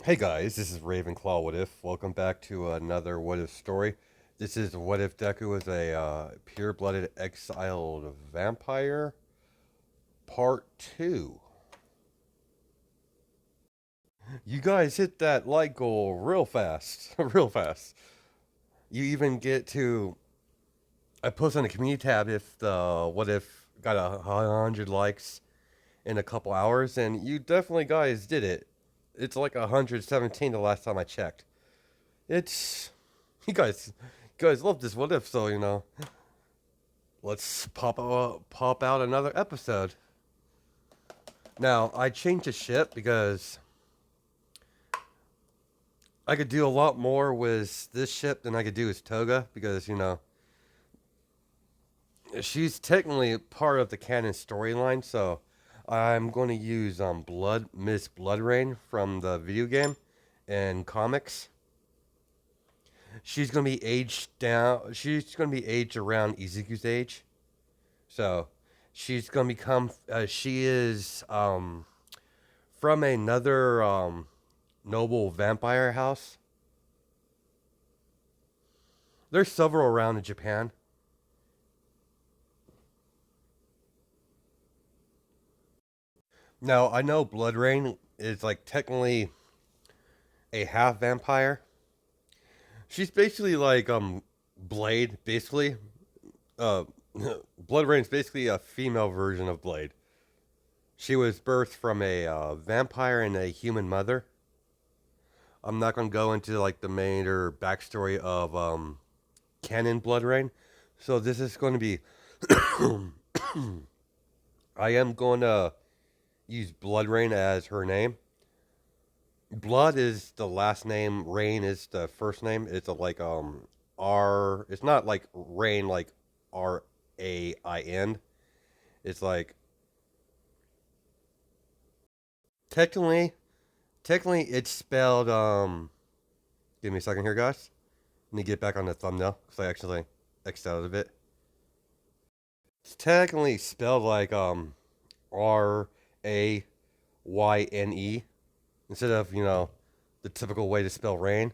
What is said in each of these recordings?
Hey guys, this is Ravenclaw What If. Welcome back to another What If story. This is What If Deku was a pure-blooded exiled vampire, part 2. You guys hit that like goal real fast, real fast. You even get to, I post on the community tab if the What If got 100 likes in a couple hours, and you definitely guys did it. It's like 117 the last time I checked. It's you guys love this what if, so let's pop out another episode. Now I changed the ship because I could do a lot more with this ship than I could do with Toga because she's technically part of the canon storyline. So I'm going to use Miss Bloodrain from the video game and comics. She's gonna be aged down. She's gonna be aged around Izuku's age. So she's gonna become. She is from another noble vampire house. There's several around in Japan. Now I know Blood Rain is like technically a half vampire. She's basically like Blade, basically. Uh, Blood Rain's basically a female version of Blade. She was birthed from a vampire and a human mother. I'm not gonna go into like the main or backstory of canon Blood Rain. So this is going to be. I am going to use Blood Rain as her name. Blood is the last name. Rain is the first name. It's a like R. It's not like Rain like Rain. It's like technically technically it's spelled Give me a second here, guys. Let me get back on the thumbnail because I actually X'd out of it. It's technically spelled like Rayne instead of the typical way to spell rain.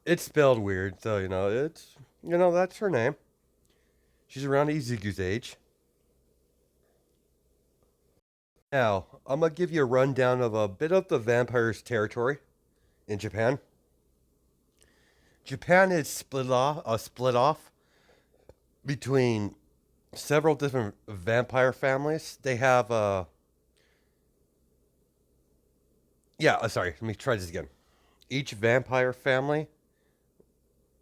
It's spelled weird, so it's that's her name. She's around Izuku's age. Now I'm gonna give you a rundown of a bit of the vampire's territory in Japan. Japan is split off between several different vampire families. They have sorry, let me try this again. Each vampire family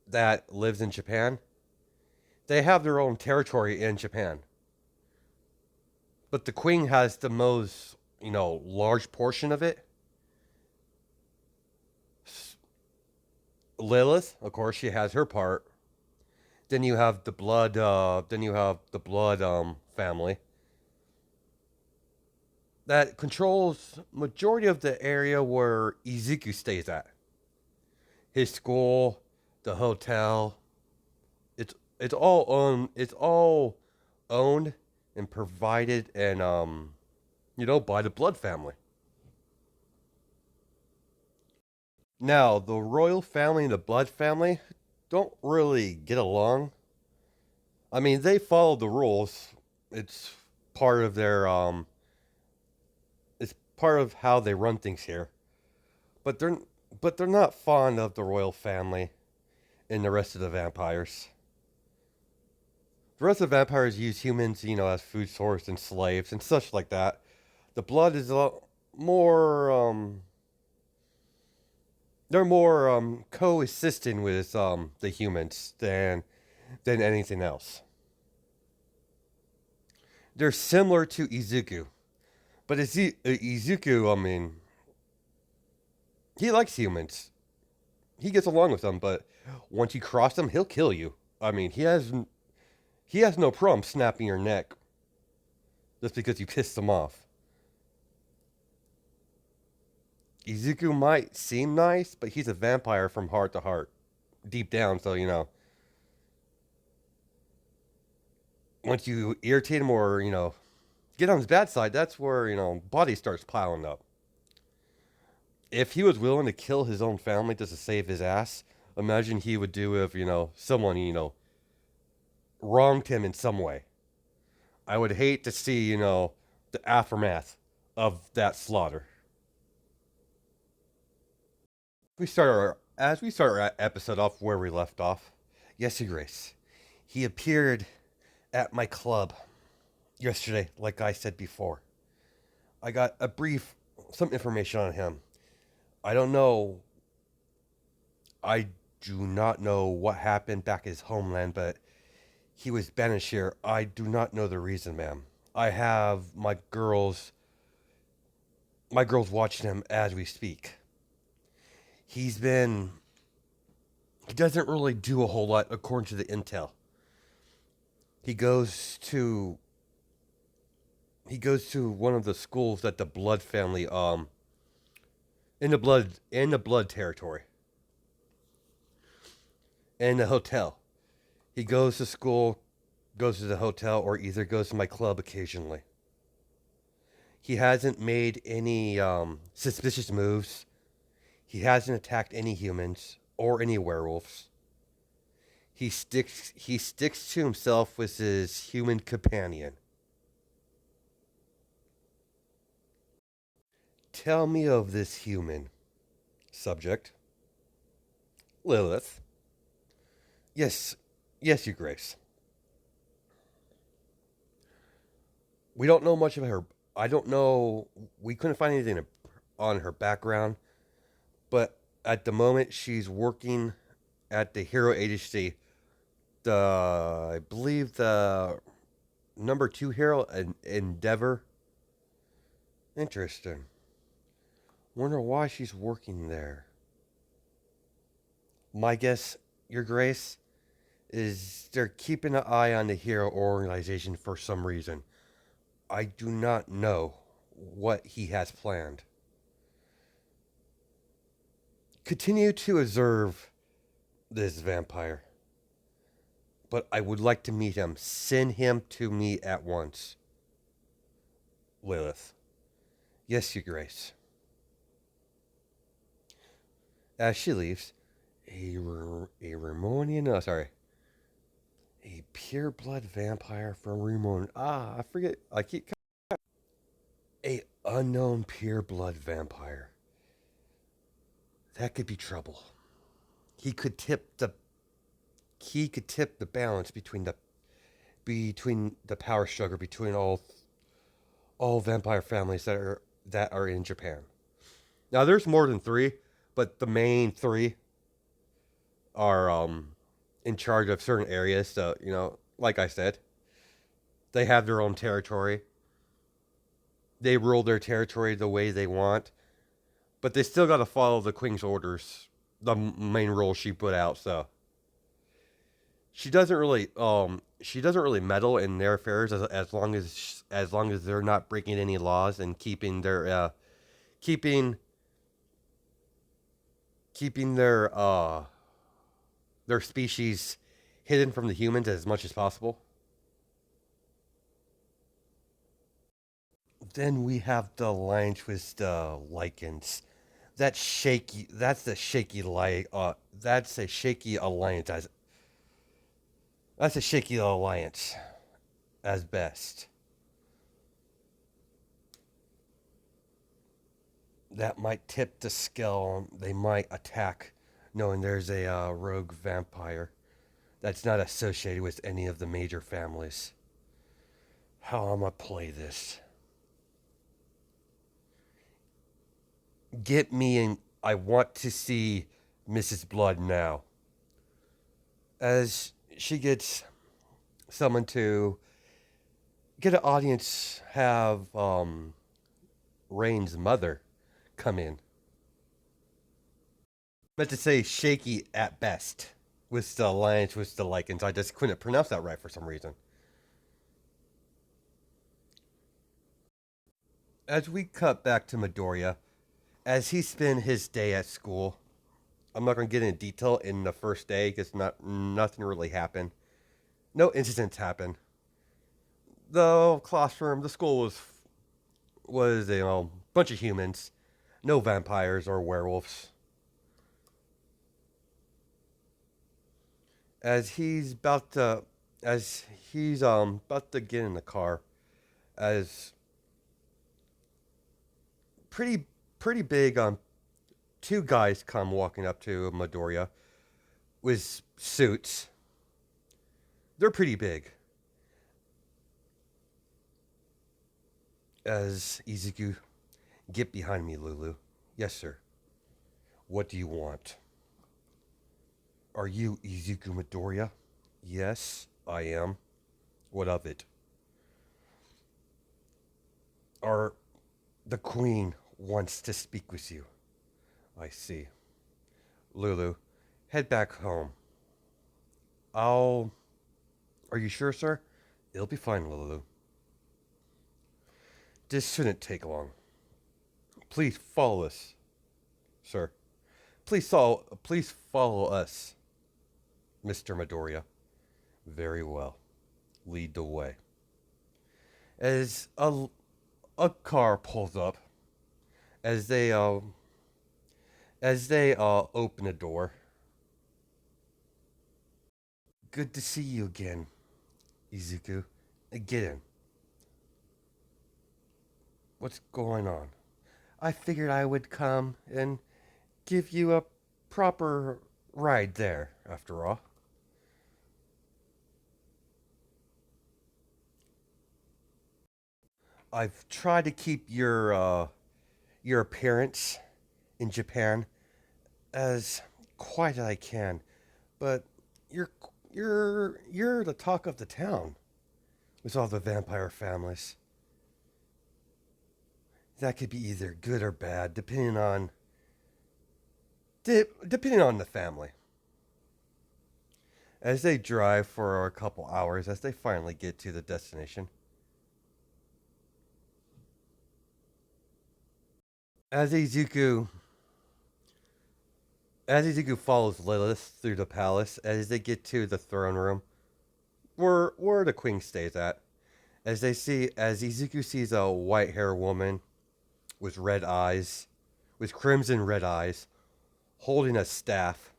that lives in Japan, they have their own territory in Japan. But the queen has the most, large portion of it. Lilith, of course, she has her part. Then you have the blood. Then you have the blood family that controls majority of the area where Izuku stays at. His school, the hotel. It's all owned. It's all owned and provided and by the blood family. Now the royal family and the blood family don't really get along. I mean, they follow the rules. It's part of their it's part of how they run things here. But they're not fond of the royal family and the rest of the vampires. The rest of the vampires use humans, as food source and slaves and such like that. The blood is a lot more they're more coexisting with the humans than anything else. They're similar to Izuku, but Izuku, I mean, he likes humans. He gets along with them, but once you cross him, he'll kill you. I mean, he has no problem snapping your neck just because you pissed him off. Izuku might seem nice, but he's a vampire from heart to heart, deep down. So once you irritate him or Get on his bad side, that's where, body starts piling up. If he was willing to kill his own family just to save his ass, imagine he would do if, someone, wronged him in some way. I would hate to see, the aftermath of that slaughter. As we start our episode off where we left off, yes, Your Grace, he appeared at my club yesterday, like I said before. I got some information on him. I don't know. I do not know what happened back in his homeland, but he was banished here. I do not know the reason, ma'am. I have my girls watching him as we speak. He's been he doesn't really do a whole lot according to the intel. He goes to he goes to one of the schools that the Blood family in the blood territory. In the hotel. He goes to school, goes to the hotel, or either goes to my club occasionally. He hasn't made any suspicious moves. He hasn't attacked any humans or any werewolves. He sticks to himself with his human companion. Tell me of this human. Subject. Lilith. Yes, yes, Your Grace. We don't know much of her. I don't know. We couldn't find anything on her background, but at the moment she's working at the Hero Agency. I believe the number two hero, Endeavor. Interesting. Wonder why she's working there. My guess, Your Grace, is they're keeping an eye on the hero organization for some reason. I do not know what he has planned. Continue to observe this vampire, but I would like to meet him. Send him to me at once. Lilith. Yes, Your Grace. As she leaves, a Ramonian, a pure blood vampire from Ramon. I forget. I keep a unknown pure blood vampire. That could be trouble. He could tip the he could tip the balance between the power struggle between all vampire families that are in Japan. Now there's more than 3, but the main 3 are in charge of certain areas. So, like I said, they have their own territory. They rule their territory the way they want, but they still got to follow the queen's orders, the main rules she put out. So she doesn't really meddle in their affairs as long as they're not breaking any laws and keeping keeping their species hidden from the humans as much as possible. Then we have the alliance with the lichens. That's the shaky light. That's a shaky alliance. That's a shaky alliance, as best. That might tip the scale. They might attack, knowing there's a rogue vampire that's not associated with any of the major families. How am I play this? Get me in. I want to see Mrs. Blood now. As she gets summoned to get an audience, have Rain's mother come in. Meant to say shaky at best with the alliance with the lichens. I just couldn't pronounce that right for some reason. As we cut back to Midoriya, as he spent his day at school, I'm not going to get into detail in the first day because nothing really happened. No incidents happened. The classroom, the school was a bunch of humans, no vampires or werewolves. As he's about to, as he's about to get in the car, as pretty pretty big two guys come walking up to Midoriya with suits. They're pretty big. As Izuku, get behind me, Lulu. Yes, sir. What do you want? Are you Izuku Midoriya? Yes, I am. What of it? Our the queen wants to speak with you. I see. Lulu, head back home. I'll. Are you sure, sir? It'll be fine, Lulu. This shouldn't take long. Please follow us, sir. Please follow us, Mr. Midoriya. Very well. Lead the way. As a car pulls up, as they open the door. Good to see you again, Izuku. Get in. What's going on? I figured I would come and give you a proper ride there, after all. I've tried to keep your appearance in Japan as quiet as I can, but you're you're the talk of the town with all the vampire families. That could be either good or bad, depending on the family. As they drive for a couple hours, as they finally get to the destination, as Izuku as Izuku follows Lilith through the palace, as they get to the throne room, where the queen stays at, as Izuku sees a white haired woman with red eyes, with crimson red eyes, holding a staff,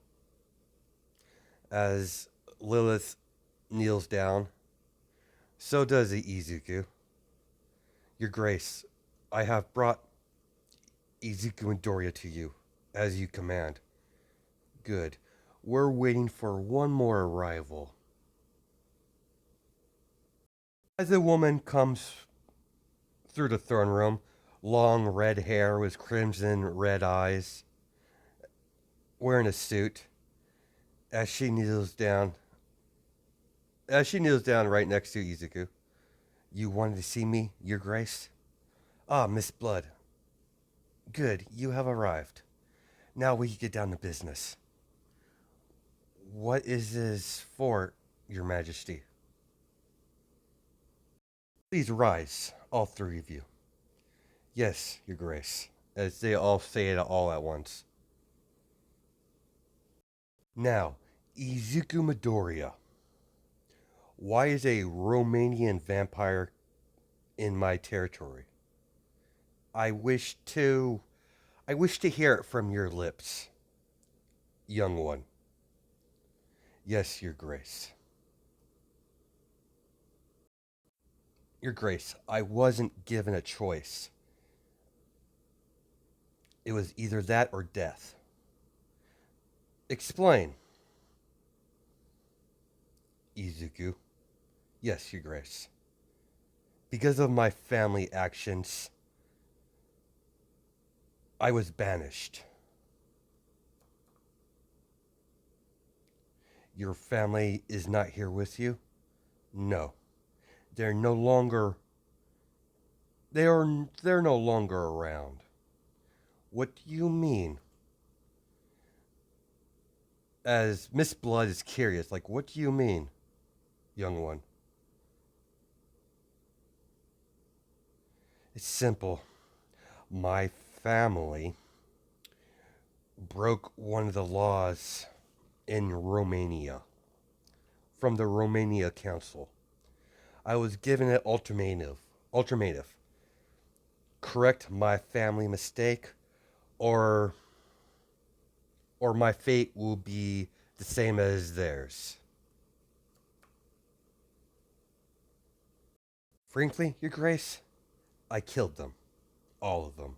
as Lilith kneels down. So does Izuku. Your Grace, I have brought Izuku and Doria to you, as you command. Good. We're waiting for one more arrival. As the woman comes through the throne room, long red hair with crimson red eyes, wearing a suit, as she kneels down, right next to Izuku. You wanted to see me, Your Grace? Ah, Miss Blood. Good, you have arrived. Now we can get down to business. What is this for, Your Majesty? Please rise, all three of you. Yes, Your Grace, as they all say it all at once. Now, Izuku Midoriya. Why is a Romanian vampire in my territory? I wish to hear it from your lips, young one. Yes, Your Grace. Your Grace, I wasn't given a choice. It was either that or death. Explain. Izuku. Yes, Your Grace. Because of my family actions, I was banished. Your family is not here with you? No. They're no longer they're no longer around. What do you mean? As Miss Blood is curious, like what do you mean, young one? It's simple. My family broke one of the laws in Romania from the Romania Council. I was given an ultimative. Correct my family mistake, or my fate will be the same as theirs. Frankly, Your Grace, I killed them. All of them.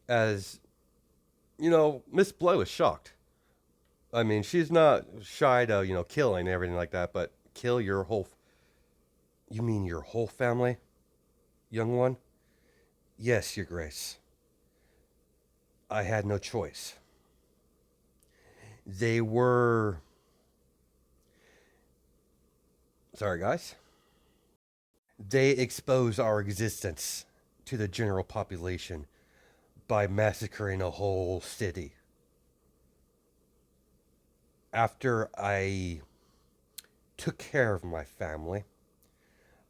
As, Miss Blow is shocked. I mean, she's not shy to, killing and everything like that, but kill your whole. You mean your whole family, young one? Yes, Your Grace. I had no choice. They were. Sorry, guys. They exposed our existence to the general population by massacring a whole city. After I took care of my family,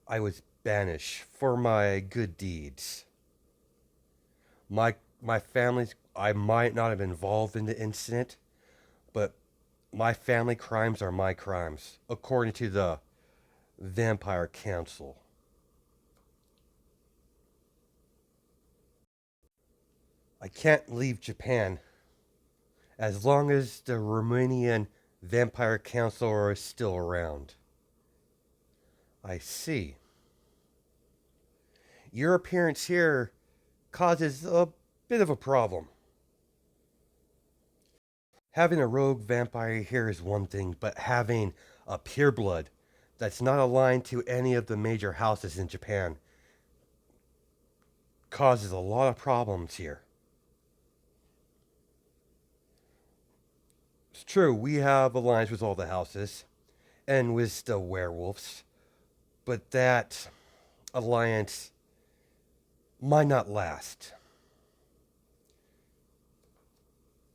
I was banished for my good deeds. My family's I might not have been involved in the incident, but my family crimes are my crimes, according to the Vampire Council. I can't leave Japan as long as the Romanian Vampire Council is still around. I see. Your appearance here causes a bit of a problem. Having a rogue vampire here is one thing, but having a pureblood that's not aligned to any of the major houses in Japan causes a lot of problems here. It's true, we have alliance with all the houses and with the werewolves, but that alliance might not last.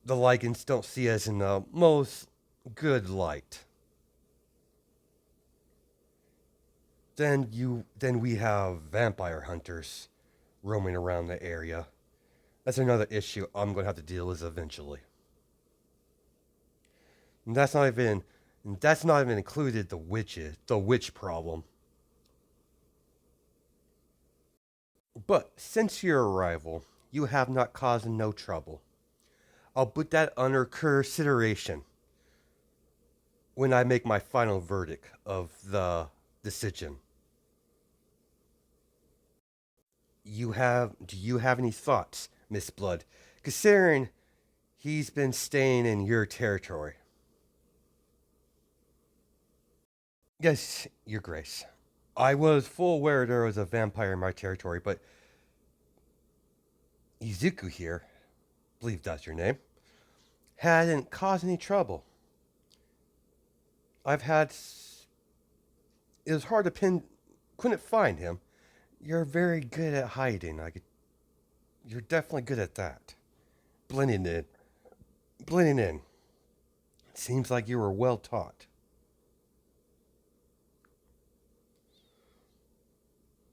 The Lycans don't see us in the most good light. Then we have vampire hunters roaming around the area. That's another issue I'm going to have to deal with eventually. And that's not even included the witch problem. But since your arrival, you have not caused no trouble. I'll put that under consideration when I make my final verdict of the decision. Do you have any thoughts, Miss Blood, considering he's been staying in your territory? Yes, Your Grace. I was full aware there was a vampire in my territory, but Izuku here, I believe that's your name, hadn't caused any trouble. I've had. It was hard to pin. Couldn't find him. You're very good at hiding. You're definitely good at that. Blending in. Blending in. Seems like you were well taught.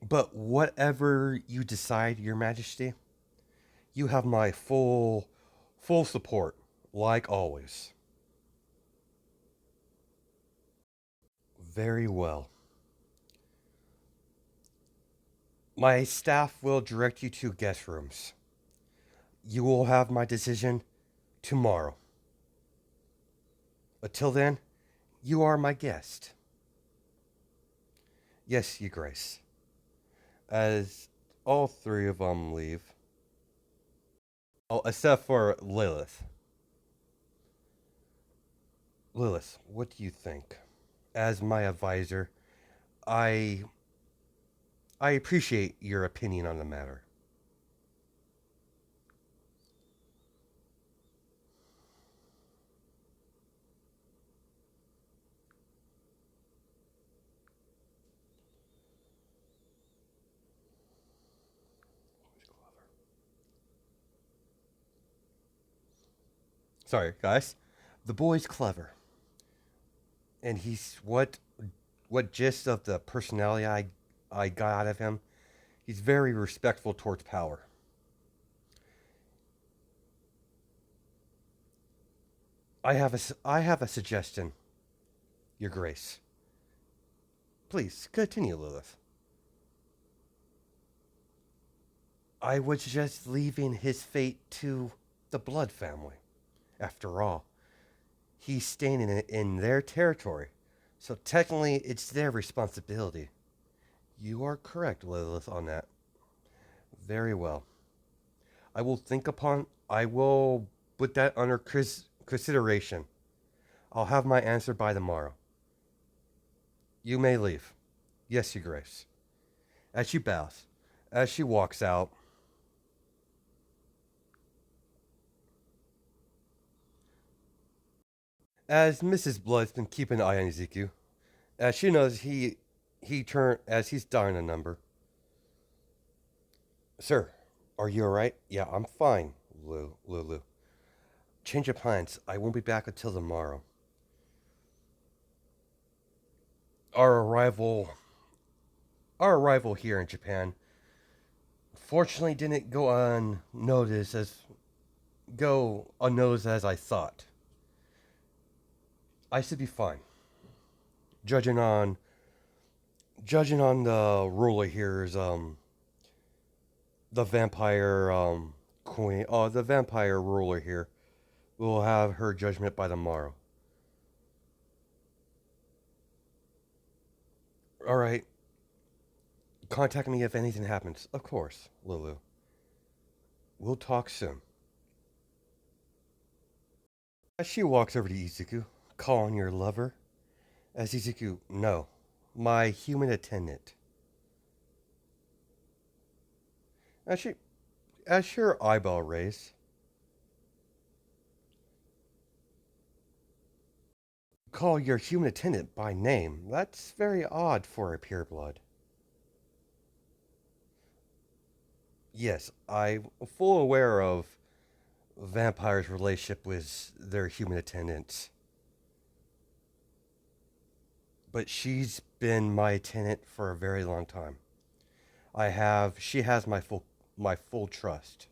But whatever you decide, Your Majesty, you have my full support, like always. Very well. My staff will direct you to guest rooms. You will have my decision tomorrow. Until then, you are my guest. Yes, Your Grace. As all three of them leave. Oh, except for Lilith. Lilith, what do you think? As my advisor, I I appreciate your opinion on the matter. Sorry, guys. The boy's clever, and he's what gist of the personality I got out of him. He's very respectful towards power. I have a suggestion, Your Grace. Please, continue, Lilith. I was just leaving his fate to the Blood family. After all, he's staying in their territory, so technically it's their responsibility. You are correct, Lilith, on that. Very well. I will put that under consideration. I'll have my answer by tomorrow. You may leave. Yes, Your Grace. As she bows, as she walks out, as Mrs. Blood's been keeping an eye on Ezekiel, as she knows he turned as he's dialing a number. Sir, are you alright? Yeah, I'm fine, Lulu. Change of plans. I won't be back until tomorrow. Our arrival our arrival here in Japan fortunately didn't go unnoticed as I thought. I should be fine. Judging on judging on the ruler here's the vampire queen the vampire ruler here will have her judgment by tomorrow. Alright. Contact me if anything happens. Of course, Lulu. We'll talk soon. As she walks over to Izuku, calling your lover, as Izuku, no, my human attendant. As she, as her eyebrow raised, call your human attendant by name. That's very odd for a pureblood. Yes, I'm full aware of vampires' relationship with their human attendants. But she's been my attendant for a very long time. She has my full trust.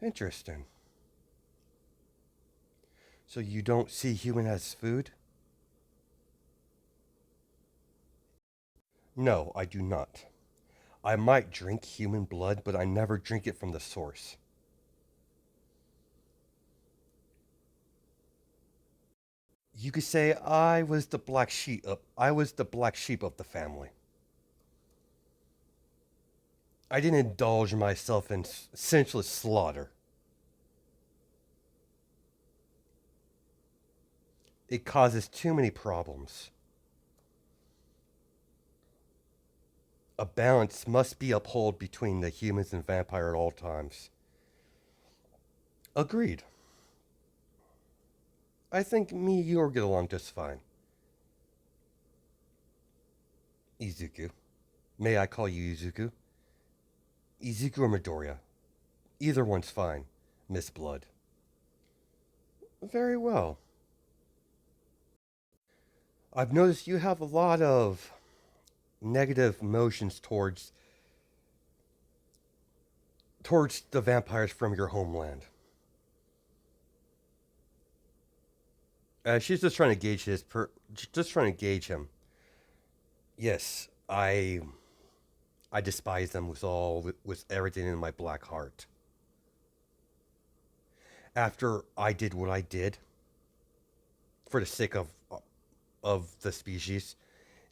Interesting. So you don't see human as food? No, I do not. I might drink human blood, but I never drink it from the source. You could say I was the black sheep of the family. I didn't indulge myself in senseless slaughter. It causes too many problems. A balance must be upheld between the humans and vampire at all times. Agreed. I think me and you will get along just fine. Izuku. May I call you Izuku? Izuku or Midoriya? Either one's fine, Miss Blood. Very well. I've noticed you have a lot of negative emotions towards the vampires from your homeland. She's just trying to just trying to gauge him. Yes, I despise them with everything in my black heart. After I did what I did for the sake of the species,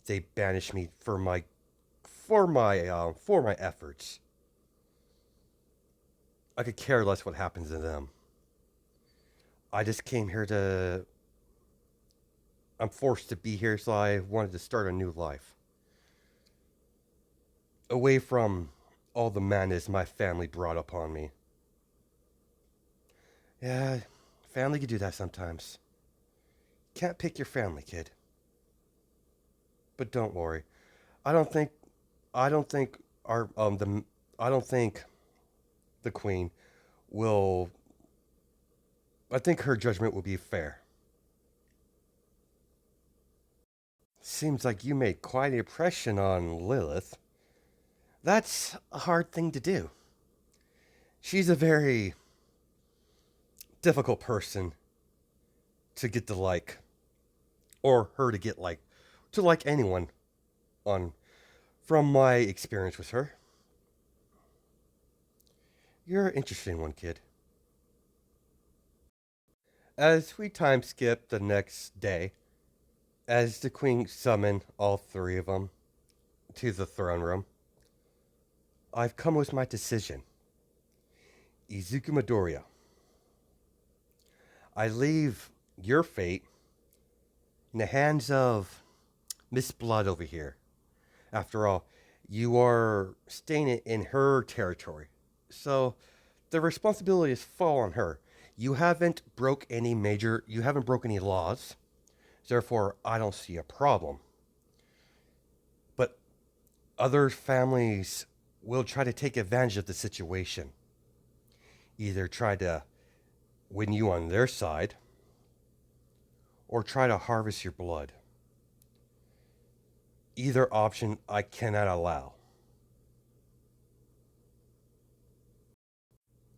they banished me for my efforts. I could care less what happens to them. I just came here to. I'm forced to be here, so I wanted to start a new life. Away from all the madness my family brought upon me. Yeah, family can do that sometimes. Can't pick your family, kid. But don't worry. I don't think I don't think our the I don't think the queen will I think her judgment will be fair. Seems like you made quite an impression on Lilith. That's a hard thing to do. She's a very difficult person to get to like, or her to get like, to like anyone on from my experience with her. You're an interesting one, kid. As we time skip the next day, as the queen summoned all three of them to the throne room, I've come with my decision. Izuku Midoriya, I leave your fate in the hands of Miss Blood over here. After all, you are staying in her territory. So the responsibilities fall on her. You haven't broken any laws. Therefore, I don't see a problem. But other families will try to take advantage of the situation. Either try to win you on their side or try to harvest your blood. Either option I cannot allow.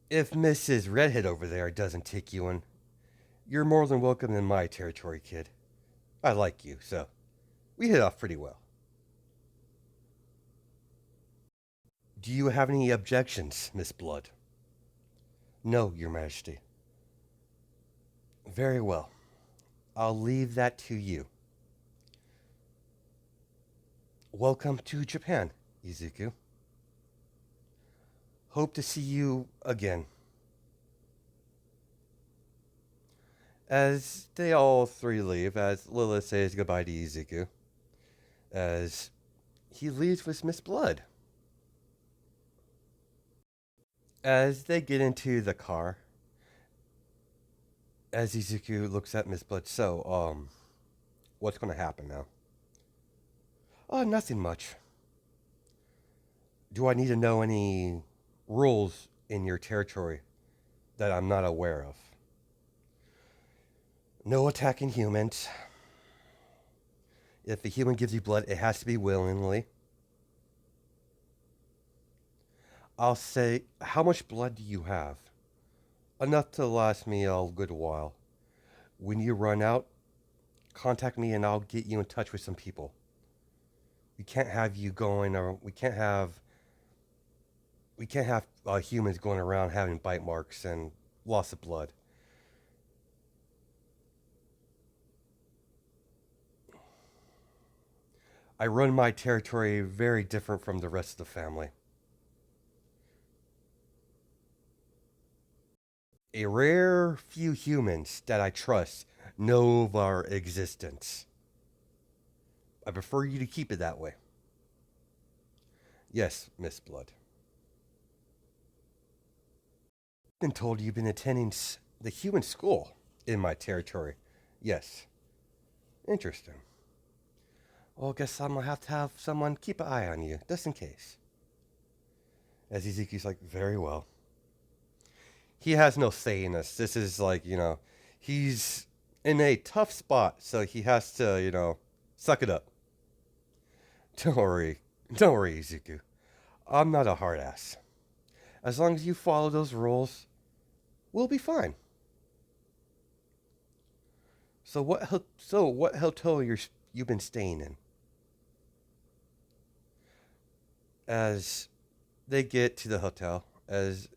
If Mrs. Redhead over there doesn't take you in, you're more than welcome in my territory, kid. I like you, so we hit off pretty well. Do you have any objections, Miss Blood? No, Your Majesty. Very well. I'll leave that to you. Welcome to Japan, Izuku. Hope to see you again. As they all three leave, as Lilith says goodbye to Izuku, as he leaves with Miss Blood. As they get into the car, as Izuku looks at Miss Blood, what's going to happen now? Oh, nothing much. Do I need to know any rules in your territory that I'm not aware of? No attacking humans. If a human gives you blood, it has to be willingly. I'll say, how much blood do you have? Enough to last me a good while. When you run out, contact me and I'll get you in touch with some people. We can't have you going, or we can't have humans going around having bite marks and loss of blood. I run my territory very different from the rest of the family. A rare few humans that I trust know of our existence. I prefer you to keep it that way. Yes, Miss Blood. Been told you've been attending the human school in my territory. Yes. Interesting. Well, I guess I'm gonna have to have someone keep an eye on you, just in case. As Ezekiel's like, very well. He has no say in this. This is like, he's in a tough spot, so he has to, suck it up. Don't worry. Don't worry, Izuku. I'm not a hard ass. As long as you follow those rules, we'll be fine. So what hotel you've been staying in? As they get to the hotel, as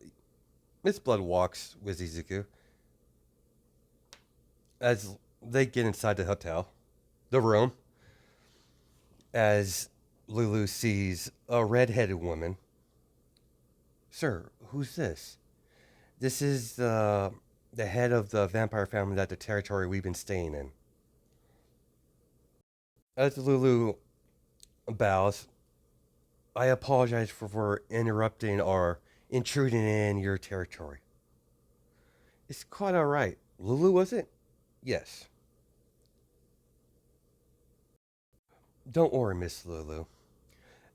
Miss Blood walks with Izuku, as they get inside the room, as Lulu sees a red-headed woman. Sir, who's this? This is the head of the vampire family that the territory we've been staying in. As Lulu bows, I apologize for interrupting or intruding in your territory. It's quite alright. Lulu, was it? Yes. Don't worry, Miss Lulu.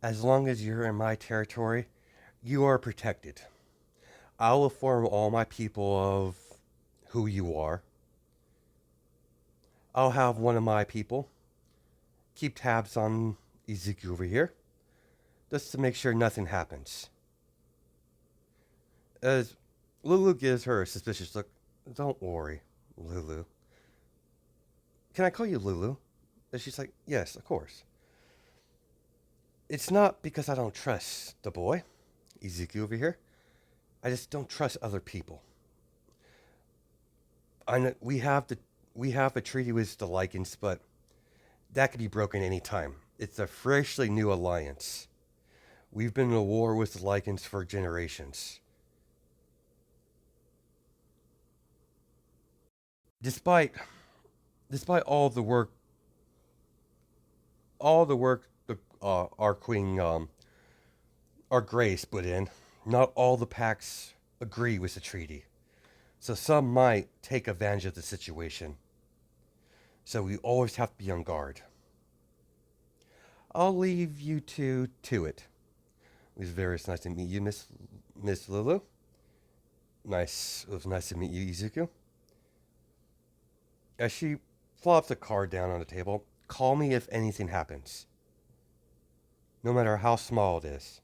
As long as you're in my territory, you are protected. I'll inform all my people of who you are. I'll have one of my people keep tabs on Izuku over here, just to make sure nothing happens. As Lulu gives her a suspicious look, don't worry, Lulu. Can I call you Lulu? And she's like, yes, of course. It's not because I don't trust the boy, Izuku over here. I just don't trust other people. I know we have a treaty with the Lycans, but that could be broken any time. It's a freshly new alliance. We've been in a war with the Lycans for generations. Despite despite all the work our queen our Grace put in, not all the packs agree with the treaty. So some might take advantage of the situation. So we always have to be on guard. I'll leave you two to it. It was very nice to meet you, Miss Lulu. Nice. It was nice to meet you, Izuku. As she flops the card down on the table, call me if anything happens. No matter how small it is.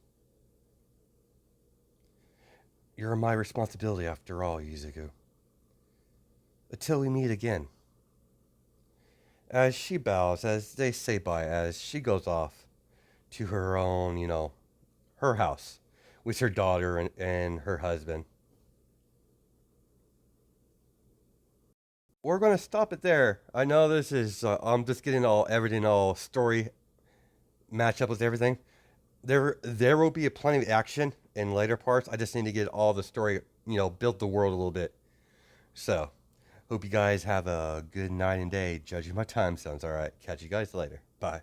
You're my responsibility after all, Izuku. Until we meet again. As she bows, as they say bye, as she goes off to her own, her house with her daughter and her husband. We're going to stop it there. I know this is, I'm just getting everything all story match up with everything. There will be a plenty of action in later parts. I just need to get all the story, build the world a little bit. So, hope you guys have a good night and day. Judging my time sounds all right. Catch you guys later. Bye.